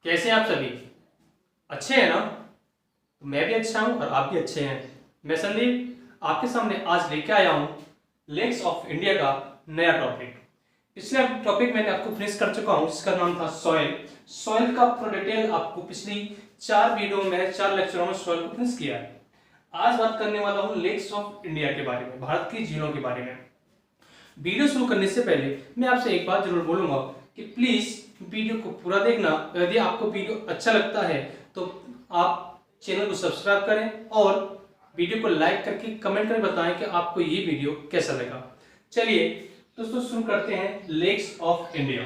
कैसे हैं आप सभी? अच्छे हैं ना? तो मैं भी अच्छा हूं और आप भी अच्छे हैं। मैं संदीप आपके सामने आज लेके आया हूं लेक्स ऑफ इंडिया का नया टॉपिक। पिछले टॉपिक मैंने आपको फिनिश कर चुका हूं जिसका नाम था सॉइल। सॉइल का पूरा डिटेल आपको पिछली 4 वीडियो में 4 लेक्चरों में सॉइल को फिनिश किया है। आज बात करने वाला हूं लेक्स ऑफ इंडिया के बारे में, भारत की झीलों के बारे में। वीडियो शुरू करने से पहले मैं आपसे एक बात जरूर बोलूंगा कि प्लीज वीडियो को पूरा देखना। यदि आपको वीडियो अच्छा लगता है तो आप चैनल को सब्सक्राइब करें और वीडियो को लाइक करके कमेंट करके बताएं कि आपको ये वीडियो कैसा लगा। चलिए दोस्तों शुरू करते हैं लेक्स ऑफ इंडिया,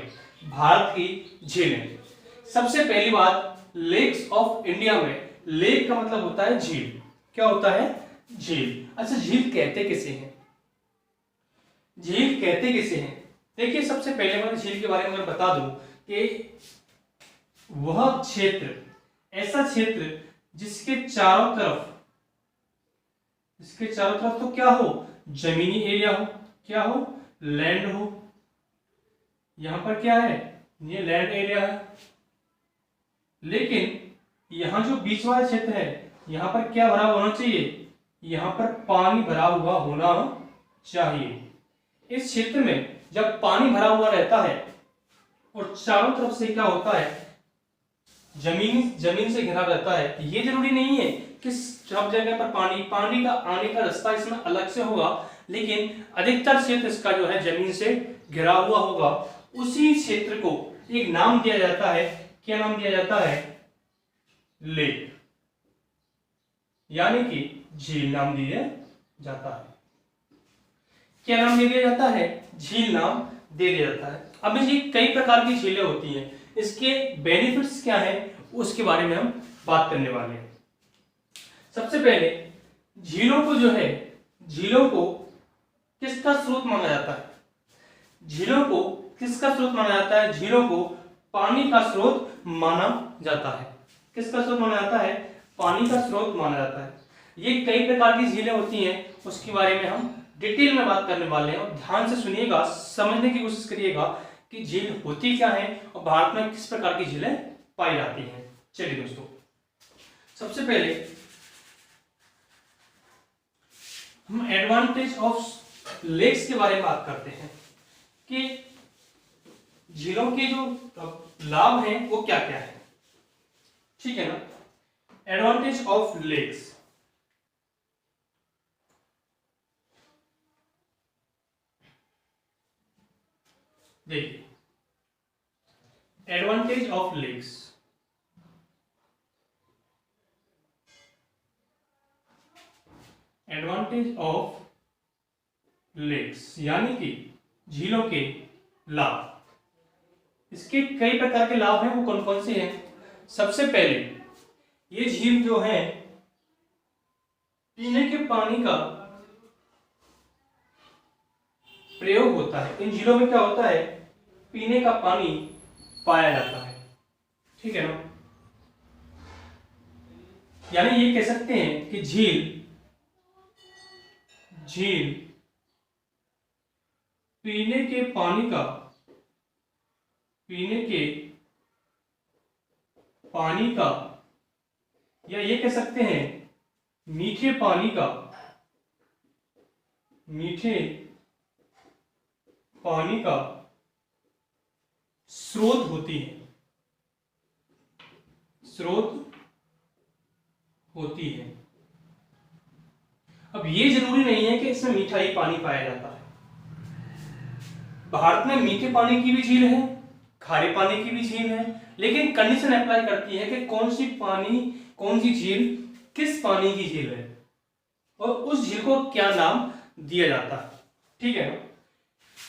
भारत की झीलें। सबसे पहली बात, लेक्स ऑफ इंडिया में लेक का मतलब होता है झील। क्या होता है? झील। अच्छा, झील कहते किसे हैं? झील कहते किसे हैं? देखिए, सबसे पहले मैं झील के बारे में अगर बता दूं कि वह क्षेत्र, ऐसा क्षेत्र जिसके चारों तरफ तो क्या हो, जमीनी एरिया हो, क्या हो, लैंड हो। यहां पर क्या है, ये लैंड एरिया है। लेकिन यहां जो बीच वाला क्षेत्र है, यहां पर क्या भरा होना चाहिए? यहां पर पानी भरा हुआ होना चाहिए। इस क्षेत्र में जब पानी भरा हुआ रहता है और चारों तरफ से क्या होता है, जमीन से घिरा रहता है। ये जरूरी नहीं है कि सब जगह पर पानी का आने का रास्ता इसमें अलग से होगा, लेकिन अधिकतर क्षेत्र इसका जो है जमीन से घिरा हुआ होगा। उसी क्षेत्र को एक नाम दिया जाता है। क्या नाम दिया जाता है? लेक, यानी कि झील नाम दिया जाता है। क्या नाम दे दिया जाता है? झील नाम दे दिया जाता है। अब जी कई प्रकार की झीलें होती हैं, इसके बेनिफिट्स क्या है उसके बारे में हम बात करने वाले हैं। सबसे पहले झीलों को जो है, झीलों को किसका स्रोत माना जाता है? झीलों को किसका स्रोत माना जाता है? झीलों को पानी का स्रोत माना जाता है। किसका स्रोत माना जाता है? पानी का स्रोत माना जाता है। ये कई प्रकार की झीलें होती हैं, उसके बारे में हम डिटेल में बात करने वाले हैं और ध्यान से सुनिएगा, समझने की कोशिश करिएगा कि झील होती क्या है और भारत में किस प्रकार की झीलें पाई जाती हैं। चलिए दोस्तों, सबसे पहले हम एडवांटेज ऑफ लेक्स के बारे में बात करते हैं कि झीलों के जो लाभ हैं वो क्या क्या है। ठीक है ना? एडवांटेज ऑफ लेक्स, देखिए advantage of lakes, advantage of lakes यानी कि झीलों के लाभ। इसके कई प्रकार के लाभ हैं, वो कौन कौन से हैं? सबसे पहले ये झील जो है पीने के पानी का प्रयोग होता है। इन झीलों में क्या होता है? पीने का पानी पाया जाता है। ठीक है ना? यानी ये कह सकते हैं कि झील पीने के पानी का या ये कह सकते हैं मीठे पानी का स्रोत होती है। अब ये जरूरी नहीं है कि इसमें मीठा ही पानी पाया जाता है। भारत में मीठे पानी की भी झील है, खारे पानी की भी झील है, लेकिन कंडीशन अप्लाई करती है कि कौन सी झील किस पानी की झील है और उस झील को क्या नाम दिया जाता है। ठीक है ना?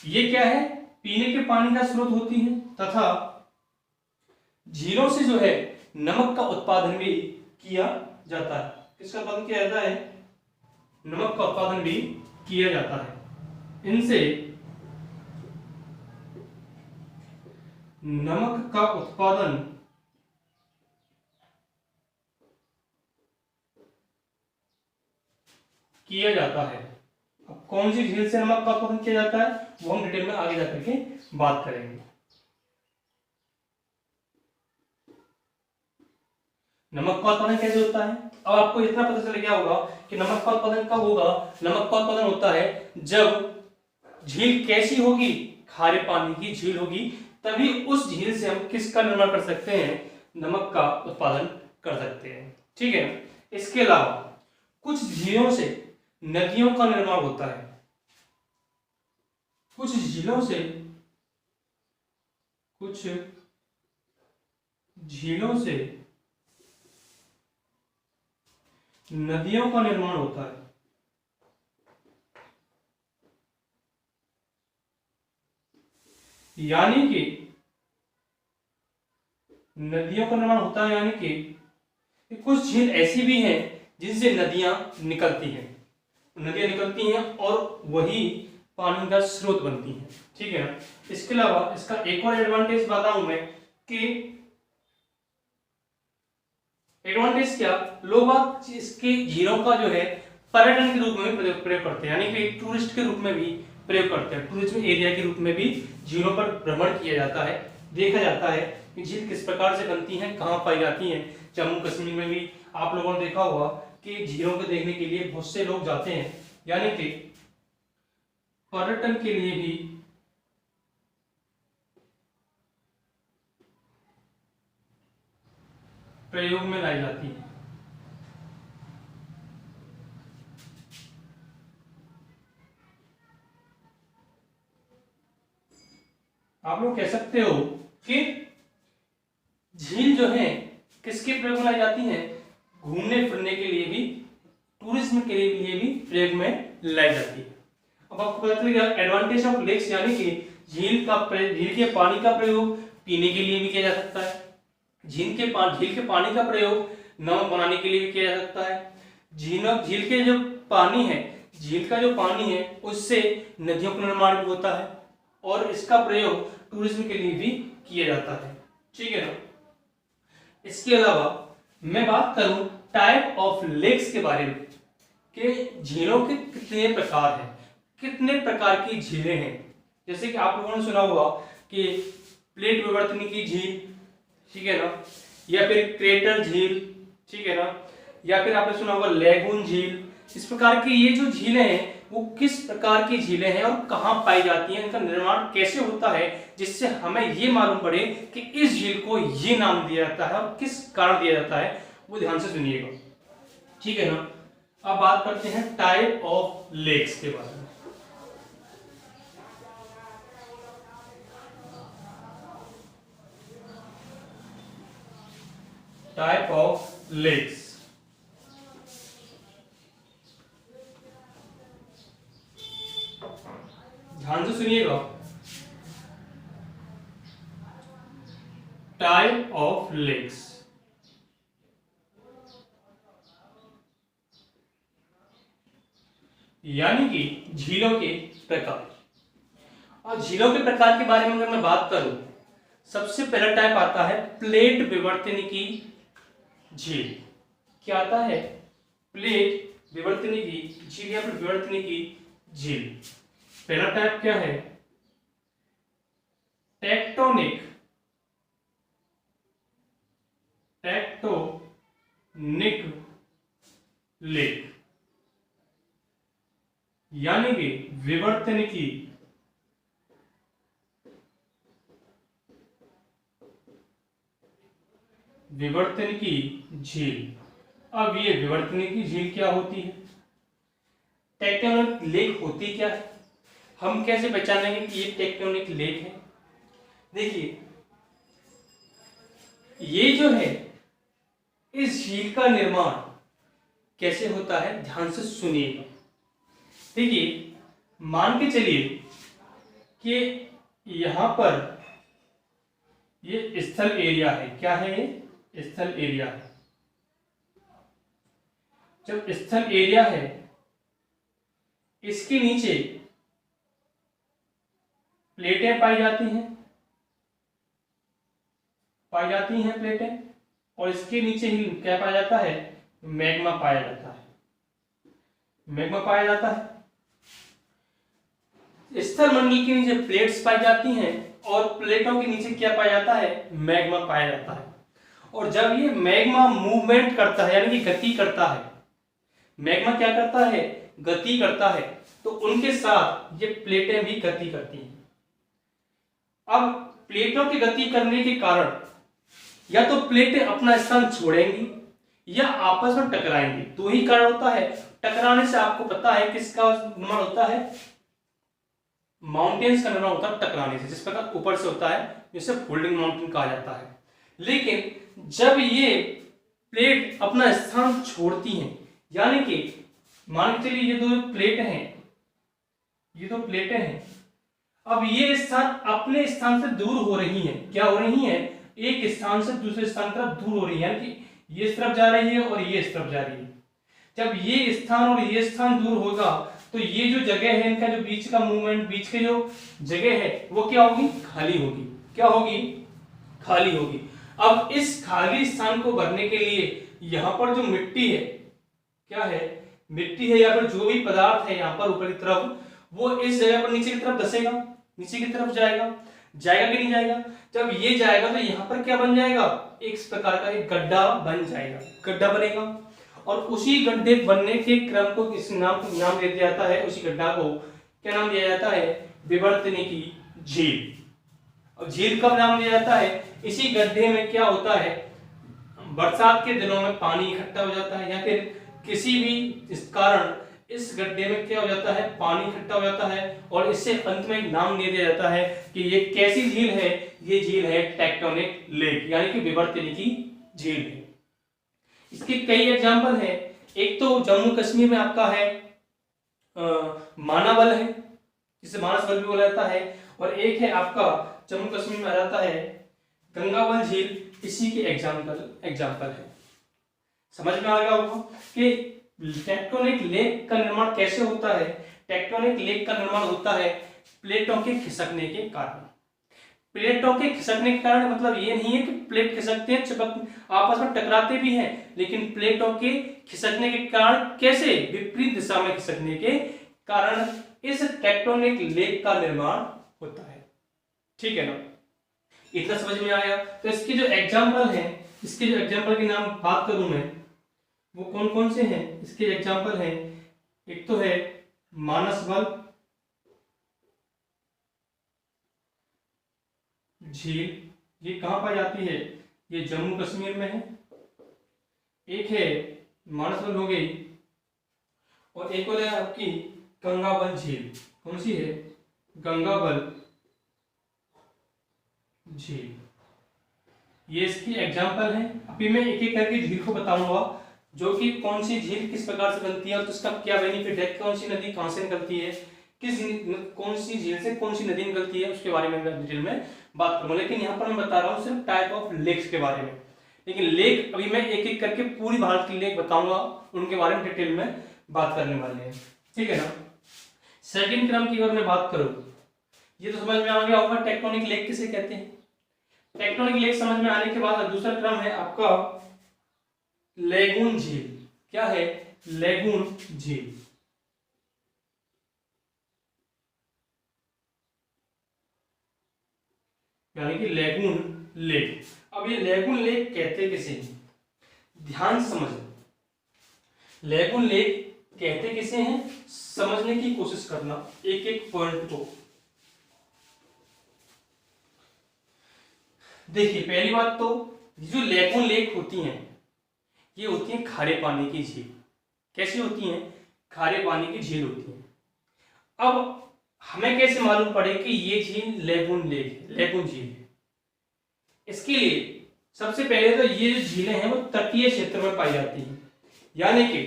ये क्या है? पीने के पानी का स्रोत होती है तथा झीलों से जो है नमक का उत्पादन भी किया जाता है। किसका उत्पादन किया जाता है? नमक का उत्पादन भी किया जाता है। इनसे नमक का उत्पादन किया जाता है। अब कौन सी झील से नमक का उत्पादन किया जाता है वो हम डिटेल में आगे जाकर के बात करेंगे। नमक का उत्पादन कैसे होता है? अब आपको इतना पता चल गया होगा कि नमक का उत्पादन कब होगा। नमक का उत्पादन होता है जब झील कैसी होगी, खारे पानी की झील होगी, तभी उस झील से हम किसका निर्माण कर सकते हैं, नमक का उत्पादन कर सकते हैं। ठीक है। इसके अलावा कुछ झीलों से नदियों का निर्माण होता है, कुछ झीलों से नदियों का निर्माण होता है। यानी कि नदियों का निर्माण होता है, यानी कि कुछ झील ऐसी भी हैं जिनसे नदियां निकलती हैं और वही पानी का स्रोत बनती हैं। ठीक है। इसके अलावा इसका एक और एडवांटेज बताऊं मैं कि एडवांटेज क्या, लोग इसके झीलों का जो है पर्यटन के रूप में भी प्रयोग करते हैं, यानी कि टूरिस्ट के रूप में भी प्रयोग करते हैं। टूरिज्म एरिया के रूप में भी झीलों पर भ्रमण किया जाता है, देखा जाता है कि झील किस प्रकार से बनती हैं, कहाँ पाई जाती हैं। जम्मू कश्मीर में भी आप लोगों ने देखा होगा कि झीलों को देखने के लिए बहुत से लोग जाते हैं, यानी कि पर्यटन के लिए भी प्रयोग में लाई जाती है। आप लोग कह सकते हो कि झील जो है किसके प्रयोग में लाई जाती है, घूमने फिरने के लिए भी, टूरिज्म के लिए भी प्रयोग में लाई जाती है। अब आपको पता चल गया एडवांटेज ऑफ लेक्स, यानी कि झील के पानी का प्रयोग पीने के लिए भी किया जा सकता है, झील के पानी का प्रयोग नमक बनाने के लिए भी किया जा सकता है। झील के जो पानी है, झील का जो पानी है उससे नदियों का निर्माण भी होता है और इसका प्रयोग टूरिज्म के लिए भी किया जाता है। ठीक है ना। इसके अलावा मैं बात करूं टाइप ऑफ लेक्स के बारे में कि झीलों के कितने प्रकार हैं, कितने प्रकार की झीलें हैं। जैसे कि आप लोगों ने सुना होगा कि प्लेट विवर्तनी की झील, ठीक है ना, या फिर क्रेटर झील, ठीक है ना, या फिर आपने सुना होगा लैगून झील। इस प्रकार की ये जो झीलें हैं वो किस प्रकार की झीलें हैं और कहाँ पाई जाती हैं, इनका निर्माण कैसे होता है, जिससे हमें ये मालूम पड़े कि इस झील को ये नाम दिया जाता है और किस कारण दिया जाता है, वो ध्यान से सुनिएगा। ठीक है ना। अब बात करते हैं टाइप ऑफ लेक्स के बारे में। टाइप ऑफ लेक्स, ध्यान से सुनिएगा। टाइप ऑफ लेक्स, यानी कि झीलों के प्रकार। और झीलों के प्रकार के बारे में अगर मैं बात करूं, सबसे पहला टाइप आता है प्लेट विवर्तनी की झील। क्या आता है? प्लेट विवर्तनी की झील या फिर विवर्तनी की झील। पहला टाइप क्या है? टेक्टोनिक लेक, यानी कि विवर्तन की झील। अब ये विवर्तन की झील क्या होती है, टेक्टोनिक लेक होती क्या है, हम कैसे पहचानेंगे कि ये टेक्टोनिक लेक है? देखिए, ये जो है इस झील का निर्माण कैसे होता है, ध्यान से सुनिएगा। देखिए, मान के चलिए कि यहां पर ये स्थल एरिया है। क्या है ये? स्थल एरिया है। जब स्थल एरिया है, इसके नीचे प्लेटें पाई जाती हैं प्लेटें, और इसके नीचे ही क्या पाया जाता है? मैग्मा पाया जाता है। मैग्मा पाया जाता है। स्थल मंडल के नीचे प्लेट्स पाई जाती हैं और प्लेटों के नीचे क्या पाया जाता है? मैग्मा पाया जाता है। और जब ये मैग्मा मूवमेंट करता है यानी कि गति करता है, मैग्मा क्या करता है, गति करता है, तो उनके साथ ये प्लेटें भी गति करती हैं। अब प्लेटों की गति करने के कारण या तो प्लेटें अपना स्थान छोड़ेंगी या आपस में टकराएंगी। दो ही कारण होता है। टकराने से आपको पता है किसका निर्माण होता है, माउंटेन्स का निर्माण होता है टकराने से, जिस प्रकार ऊपर से होता है, जिसे फोल्डिंग माउंटेन कहा जाता है। लेकिन जब ये प्लेट अपना स्थान छोड़ती हैं, यानी कि मान के चलिए ये दो प्लेटें हैं, ये दो प्लेटें हैं, अब ये स्थान अपने स्थान से दूर हो रही हैं। क्या हो रही हैं, एक स्थान से दूसरे स्थान तरफ दूर हो रही है, यानी कि ये इस तरफ जा रही है और ये इस तरफ जा रही है। जब ये स्थान और ये स्थान दूर होगा तो ये जो जगह है इनका, जो बीच का मूवमेंट, बीच के जो जगह है वो क्या होगी, खाली होगी। क्या होगी, खाली होगी। अब इस खाली स्थान को भरने के लिए यहाँ पर जो मिट्टी है, क्या है, मिट्टी है या फिर जो भी पदार्थ है यहाँ पर ऊपर की तरफ, वो इस जगह पर नीचे की तरफ धसेगा, नीचे की तरफ जाएगा, जाएगा कि नहीं जाएगा। जब ये जाएगा तो यहाँ पर क्या बन जाएगा, एक प्रकार का एक गड्ढा बन जाएगा, गड्ढा बनेगा। और उसी गड्ढे बनने के क्रम को इस नाम दे दिया जाता है, उसी गड्ढा को क्या नाम दिया जाता है, विवर्तनिकी झील। और झील कब नाम दिया जाता है, इसी गड्ढे में क्या होता है, बरसात के दिनों में पानी इकट्ठा हो जाता है या फिर किसी भी इस कारण इस गड्ढे में क्या हो जाता है, पानी इकट्ठा हो जाता है और इससे अंत में एक नाम दे दिया जाता है कि ये कैसी झील है, ये झील है टेक्टोनिक लेक, यानी कि विवर्तनिकी झील है। इसके कई एग्जांपल हैं। एक तो जम्मू कश्मीर में आपका है मानावल है, जिसे मानसवल भी बोला जाता है, और एक है आपका जम्मू कश्मीर में आ जाता है गंगावल झील, इसी के एग्जाम्पल है। समझ में आ गया होगा कि टेक्टोनिक लेक का निर्माण कैसे होता है। टेक्टोनिक लेक का निर्माण होता है प्लेटों के खिसकने के कारण। प्लेटों के खिसकने के कारण मतलब ये नहीं है कि प्लेट खिसकते हैं, चिपक आपस में टकराते भी हैं, लेकिन प्लेटों के खिसकने के कारण कैसे, विपरीत दिशा में खिसकने के कारण इस टेक्टोनिक लेक का निर्माण होता है। ठीक है ना, इतना समझ में आया। तो इसके जो एग्जाम्पल हैं, इसके जो एग्जाम्पल के नाम बात करूं मैं, वो कौन कौन से हैं। इसके एग्जाम्पल हैं, एक तो है मानसवल झील, ये कहां पाई जाती है, ये जम्मू कश्मीर में है। एक है मानसवल हो गई, और एक और है आपकी गंगावल झील। कौन सी है, गंगावल झील। ये इसकी एग्जाम्पल है। अभी मैं एक एक करके झील को बताऊंगा, जो कि कौन सी झील किस प्रकार से बनती है और तो उसका क्या बेनिफिट है, कौन सी नदी कहां से निकलती है, कौन सी झील से कौन सी नदी निकलती है, उसके बारे में मैं डिटेल में बात करूंगा। लेकिन यहाँ पर मैं बता रहा हूँ सिर्फ टाइप ऑफ लेक्स के बारे में। लेकिन लेक अभी मैं एक एक करके पूरी भारत की लेक बताऊंगा, उनके बारे में डिटेल में बात करने वाले हैं। ठीक है ना। सेकंड क्रम की अगर मैं बात करूं, ये तो समझ में आ गया होगा टेक्टोनिक लेक किसे कहते हैं। टेक्टोनिक लेक समझ में आने के बाद दूसरा क्रम है आपका लेगून झील। क्या है, लेगून झील। यानी कि लेगून लेक। अब ये लेगून लेक कहते किसे, ध्यान समझ, लेगून लेक कहते किसे हैं, समझने की कोशिश करना एक एक पॉइंट को। देखिए पहली बात तो जो लेगून लेक होती हैं, ये होती है खारे पानी की झील। कैसी होती हैं, खारे पानी की झील होती है। अब हमें कैसे मालूम पड़े कि ये झील लेगून लेक, लेगून झील है। इसके लिए सबसे पहले तो ये जो झीलें हैं वो तटीय क्षेत्र में पाई जाती हैं, यानी कि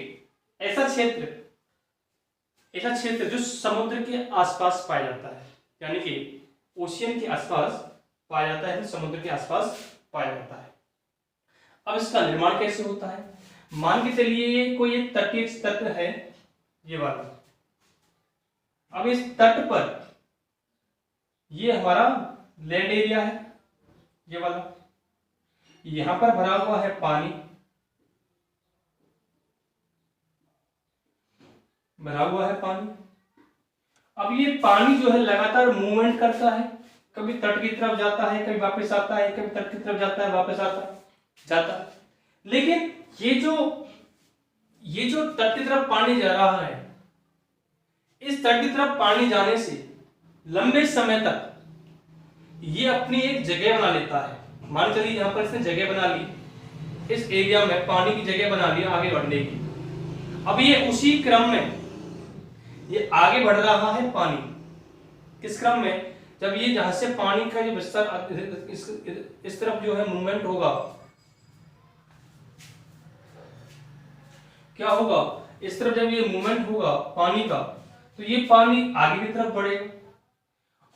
ऐसा क्षेत्र जो समुद्र के आसपास पाया जाता है, यानी कि ओशियन के आसपास पाया जाता है, समुद्र के आसपास पाया जाता है। अब इसका निर्माण कैसे होता है, मान के चलिए ये कोई एक तटीय तट है, ये वाला। अब इस तट पर ये हमारा लैंड एरिया है, ये वाला, यहां पर भरा हुआ है पानी, भरा हुआ है पानी। अब ये पानी जो है लगातार मूवमेंट करता है, कभी तट की तरफ जाता है, कभी वापस आता है, कभी तट की तरफ जाता है, वापस आता है। जाता। लेकिन ये जो तट की तरफ पानी जा रहा है, इस तट की तरफ पानी जाने से लंबे समय तक ये अपनी एक जगह बना लेता है। मान चलिए यहां पर इसने जगह बना ली, इस एरिया में पानी की जगह बना ली आगे बढ़ने की। अब ये उसी क्रम में ये आगे बढ़ रहा है पानी, किस क्रम में, जब ये जहां से पानी का जो विस्तार इस तरफ जो है मूवमेंट होगा, क्या होगा, इस तरफ जब ये मूवमेंट होगा पानी का, तो ये पानी आगे की तरफ बढ़ेगा।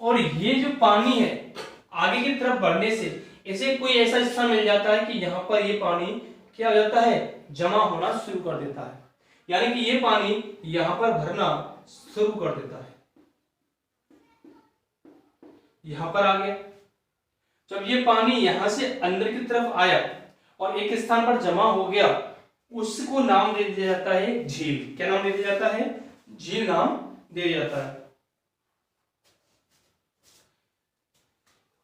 और ये जो पानी है आगे की तरफ बढ़ने से इसे कोई ऐसा स्थान मिल जाता है कि यहां पर ये पानी क्या हो जाता है, जमा होना शुरू कर देता है। यानी कि ये पानी यहां पर भरना शुरू कर देता है, यहां पर आ गया। जब ये पानी यहां से अंदर की तरफ आया और एक स्थान पर जमा हो गया, उसको नाम दे दिया जाता है झील। क्या नाम दे दिया जाता है, झील नाम दे दिया जाता है।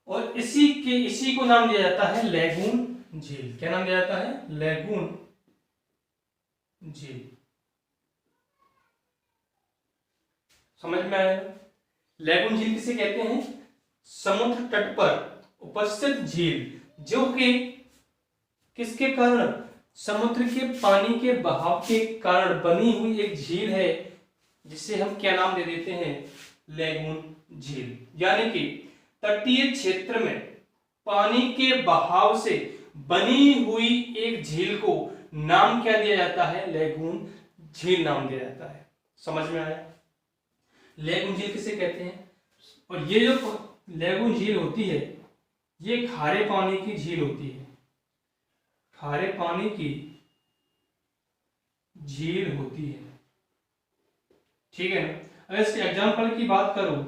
और इसी को नाम दिया जाता है लैगून झील। क्या नाम दिया जाता है, लैगून झील। समझ में आया? लैगून झील किसे कहते हैं, समुद्र तट पर उपस्थित झील, जो कि किसके कारण, समुद्र के पानी के बहाव के कारण बनी हुई एक झील है, जिसे हम क्या नाम दे देते हैं, लैगून झील। यानी कि तटीय क्षेत्र में पानी के बहाव से बनी हुई एक झील को नाम क्या दिया जाता है, लैगून झील नाम दिया जाता है। समझ में आया? लैगून झील किसे कहते हैं? और ये जो लैगून झील होती है, ये खारे पानी की झील होती है, खारे पानी की झील होती है। ठीक है ना? अगर इसके एग्जाम्पल की बात करूं,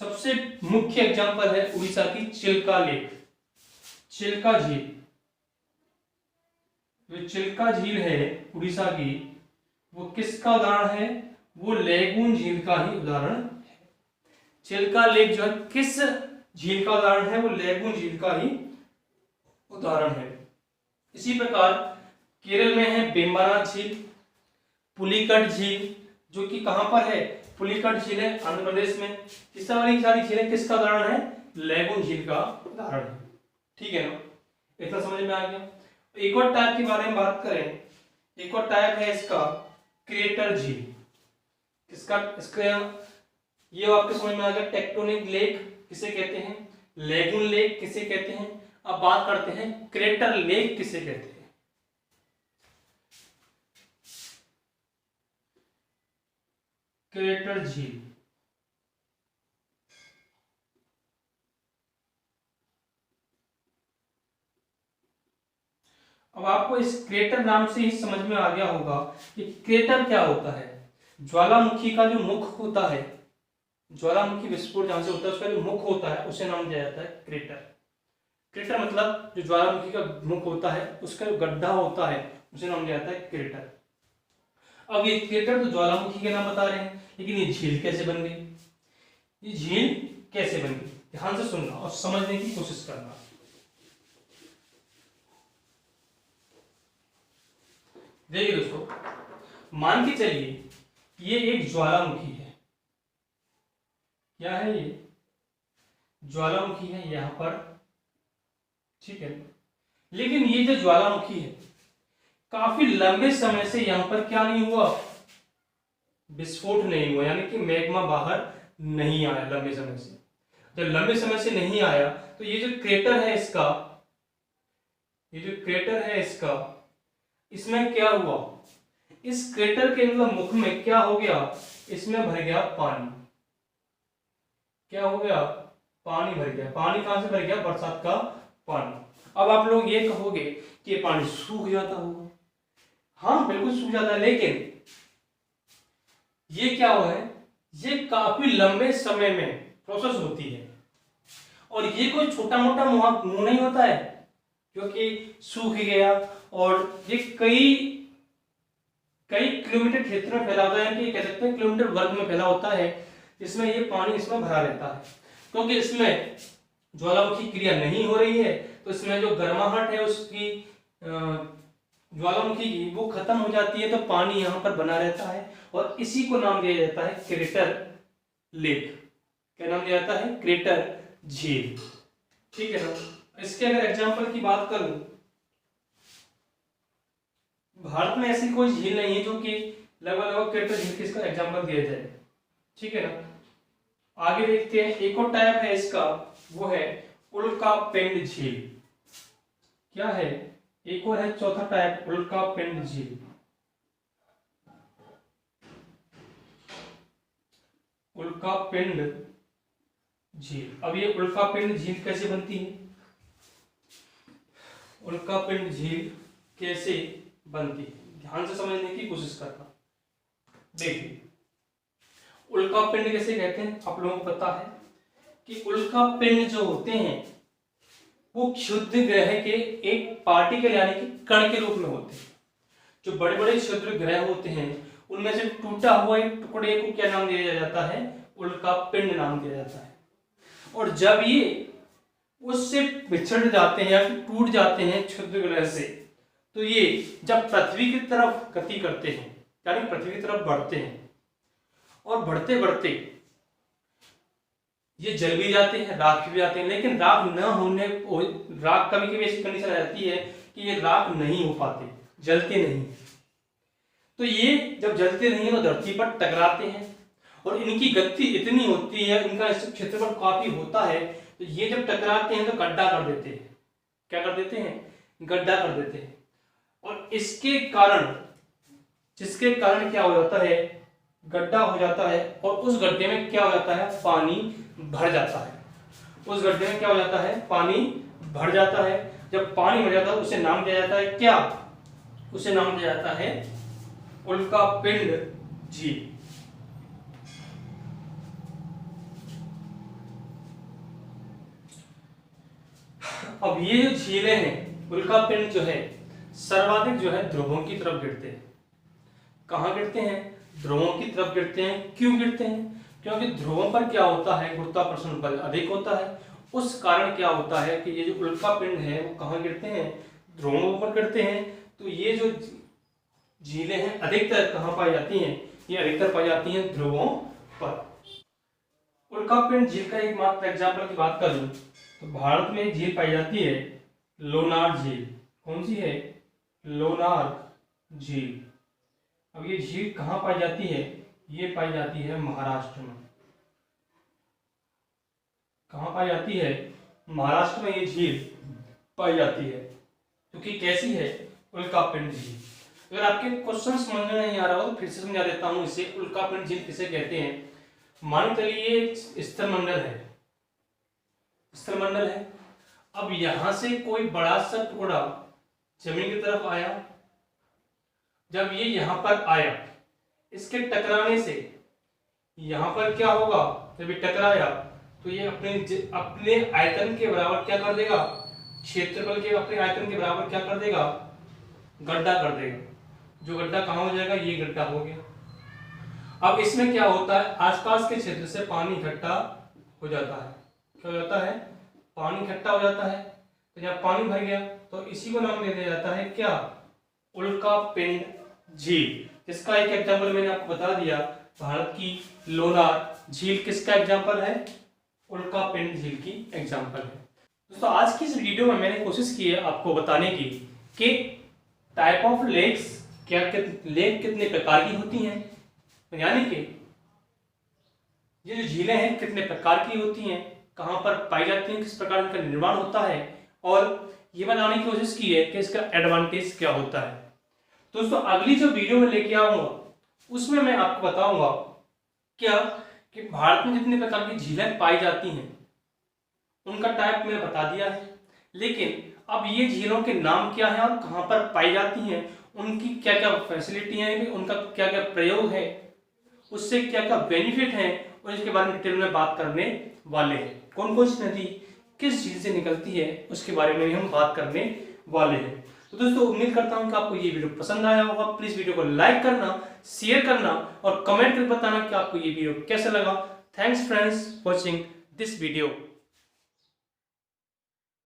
सबसे मुख्य एग्जाम्पल है उड़ीसा की चिल्का लेक, चिल्का झील। जो चिल्का झील है उड़ीसा की, वो किसका उदाहरण है, वो लैगून झील का ही उदाहरण है। चिल्का लेक जो है किस झील का उदाहरण है, वो लैगून झील का ही उदाहरण है। इसी प्रकार केरल में है वेम्बनाड झील, पुलिकट झील, जो कि कहां पर है, पुलिकट झील है आंध्र प्रदेश में। इस तरह की सारी झीलें किसका उदाहरण है, लैगून झील का उदाहरण है। ठीक है ना, इतना समझ में आ गया। एक और टाइप के बारे में बात करें, एक और टाइप है इसका क्रेटर झील। इसका ये आपको समझ में आ गया। टेक्टोनिक लेक किसे कहते हैं, लैगून लेक किसे कहते हैं। अब बात करते हैं क्रेटर लेक किसे कहते हैं। क्रेटर झील, अब आपको इस क्रेटर नाम से ही समझ में आ गया होगा कि क्रेटर क्या होता है। ज्वालामुखी का जो मुख होता है, ज्वालामुखी विस्फोट जहां से होता है, उसका जो मुख होता है उसे नाम दिया जाता है क्रेटर। क्रेटर मतलब जो ज्वालामुखी का मुख होता है, उसका जो गड्ढा होता है उसे नाम दिया जाता है क्रेटर। अब ये क्रेटर तो ज्वालामुखी के नाम बता रहे हैं, लेकिन ये झील कैसे बन गई, ये झील कैसे बन गई, ध्यान से सुनना और समझने की कोशिश करना। देखिए दोस्तों, मान के चलिए ये एक ज्वालामुखी है। क्या है ये, ज्वालामुखी है यहां पर, ठीक है। लेकिन ये जो ज्वालामुखी है, काफी लंबे समय से यहां पर क्या नहीं हुआ, विस्फोट नहीं हुआ, यानी कि मैग्मा बाहर नहीं आया लंबे समय से। जब लंबे समय से नहीं आया तो ये जो क्रेटर है इसका, ये जो क्रेटर है इसका, इसमें क्या हुआ, इस क्रेटर के मतलब मुख में क्या हो गया, इसमें भर गया पानी। क्या हो गया, पानी भर गया। पानी कहां से भर गया, बरसात का पानी। अब आप लोग ये कहोगे कि पानी सूख जाता होगा। हाँ बिल्कुल सूख जाता है, लेकिन ये क्या हुआ है, ये काफी लंबे समय में प्रोसेस होती है। और ये कोई छोटा मोटा मुंह नहीं होता है, क्योंकि सूख गया और ये कई किलोमीटर क्षेत्र में फैला होता है, कि कह सकते हैं किलोमीटर वर्ग में फैला होता है, जिसमें ये पानी इसमें भरा रहता है। क्योंकि इसमें ज्वालामुखी क्रिया नहीं हो रही है, तो इसमें जो गर्माहट है उसकी ज्वालामुखी की वो खत्म हो जाती है तो पानी यहाँ पर बना रहता है और इसी को नाम दिया जाता है क्रेटर लेक। क्या नाम दिया जाता है? क्रेटर झील। ठीक है ना। इसके अगर एग्जाम्पल की बात करूं, भारत में ऐसी कोई झील नहीं है जो कि लगभग क्रेटर झील के इसका एग्जाम्पल दिया जाए। ठीक है ना। आगे देखते हैं, एक और टाइप है इसका, वो है उल्का पिंड झील। क्या है? एक और है चौथा टाइप, उल्का पिंड झील। उल्का पिंड झील। अब ये उल्का पिंड झील कैसे बनती है? उल्का पिंड झील कैसे बनती है, ध्यान से समझने की कोशिश करना। देखिए, उल्का पिंड कैसे कहते हैं आप लोगों को पता है कि उल्का पिंड जो होते हैं वो क्षुद्र ग्रह के एक पार्टिकल यानी कि कण के रूप में होते हैं। जो बड़े बड़े क्षुद्र ग्रह होते हैं उनमें से टूटा हुआ एक टुकड़े को क्या नाम दिया जाता है? उल्का पिंड नाम दिया जाता है। और जब ये उससे बिछड़ जाते हैं या फिर टूट जाते हैं क्षुद्र ग्रह से, तो ये जब पृथ्वी की तरफ गति करते हैं यानी पृथ्वी की तरफ बढ़ते हैं और बढ़ते बढ़ते ये जल भी जाते हैं, राख भी जाते हैं। लेकिन राख न होने, राख कभी कभी ऐसी कंडीशन आ जाती है कि ये राख नहीं हो पाते, जलते नहीं। तो ये जब जलते नहीं है तो धरती पर टकराते हैं और इनकी गति इतनी होती है, इनका क्षेत्रफल काफी होता है, तो ये जब टकराते हैं तो गड्ढा कर देते हैं। क्या कर देते हैं? गड्ढा कर देते हैं। और इसके कारण, जिसके कारण क्या हो जाता है? गड्ढा हो जाता है और उस गड्ढे में क्या हो जाता है? पानी भर जाता है। उस गड्ढे में क्या हो जाता है? पानी भर जाता है। जब पानी भर जाता है उसे नाम दिया जाता है क्या? उसे नाम दिया जाता है उल्का पिंड झील। अब ये जो झीलें हैं, उल्का पिंड जो है सर्वाधिक जो है ध्रुवों की तरफ गिरते हैं। कहाँ गिरते हैं? ध्रुवों की तरफ गिरते हैं। क्यों गिरते हैं? क्योंकि ध्रुवों पर क्या होता है? गुरुत्वाकर्षण बल अधिक होता है। उस कारण क्या होता है कि ये जो उल्का पिंड है वो कहाँ गिरते हैं? ध्रुवों पर गिरते हैं। तो ये जो झीलें हैं अधिकतर कहाँ पाई जाती हैं? ये अधिकतर पाई जाती हैं ध्रुवों पर। उल्का पिंड झील का एक मात्र एग्जाम्पल की बात करूं तो भारत में एक झील पाई जाती है लोनार झील। कौन सी है? लोनार झील। अब ये झील कहाँ पाई जाती है? ये पाई जाती है महाराष्ट्र में। कहाँ पाई जाती है? महाराष्ट्र में ये झील पाई जाती है। क्योंकि कैसी है? उल्का पिंड झील। अगर आपके क्वेश्चन समझ में नहीं आ रहा हो तो फिर से समझा देता हूं इसे। उल्का पिंड झील किसे कहते हैं? मान चलिए स्थलमंडल है, स्थलमंडल है। अब यहां से कोई बड़ा सा टुकड़ा जमीन की तरफ आया। जब ये यहां पर आया, इसके टकराने से यहां पर क्या होगा? जब ये टकराया तो ये अपने आयतन के बराबर क्या कर देगा? क्षेत्रफल के अपने आयतन के बराबर क्या कर देगा? गड्ढा कर देगा। जो गड्ढा कहाँ हो जाएगा? ये गड्ढा हो गया। अब इसमें क्या होता है? आसपास के क्षेत्र से पानी इकट्ठा हो जाता है। क्या हो जाता है? पानी इकट्ठा हो जाता है। तो जब पानी भर गया तो इसी को नाम दे दिया जाता है क्या? उल्का पिंड झील। जिसका एक एग्जाम्पल मैंने आपको बता दिया, भारत की लोनार झील किसका एग्जाम्पल है? उल्का पिंड झील की एग्जाम्पल है। दोस्तों, आज की इस वीडियो में मैंने कोशिश की है आपको बताने की कि टाइप ऑफ लेक्स लेक कितने प्रकार की होती हैं, यानी कि ये जो झीलें हैं कितने प्रकार की होती हैं, कहाँ पर पाई जाती हैं, किस प्रकार इनका निर्माण होता है, और ये बताने की कोशिश की है कि इसका एडवांटेज क्या होता है। दोस्तों, अगली जो वीडियो में लेके आऊंगा उसमें मैं आपको बताऊंगा क्या कि भारत में जितने प्रकार की झीलें पाई जाती हैं उनका टाइप मैंने बता दिया है, लेकिन अब ये झीलों के नाम क्या है और कहाँ पर पाई जाती हैं, उनकी क्या क्या फैसिलिटी है, उनका क्या क्या प्रयोग है, उससे क्या क्या बेनिफिट है, और इसके बारे में डिटेल में बात करने वाले हैं। कौन कौन सी नदी किस झील से निकलती है उसके बारे में भी हम बात करने वाले हैं। तो दोस्तों, उम्मीद करता हूं कि आपको ये वीडियो पसंद आया होगा। प्लीज वीडियो को लाइक करना, शेयर करना और कमेंट करके बताना कि आपको ये वीडियो कैसा लगा। Thanks friends watching this video.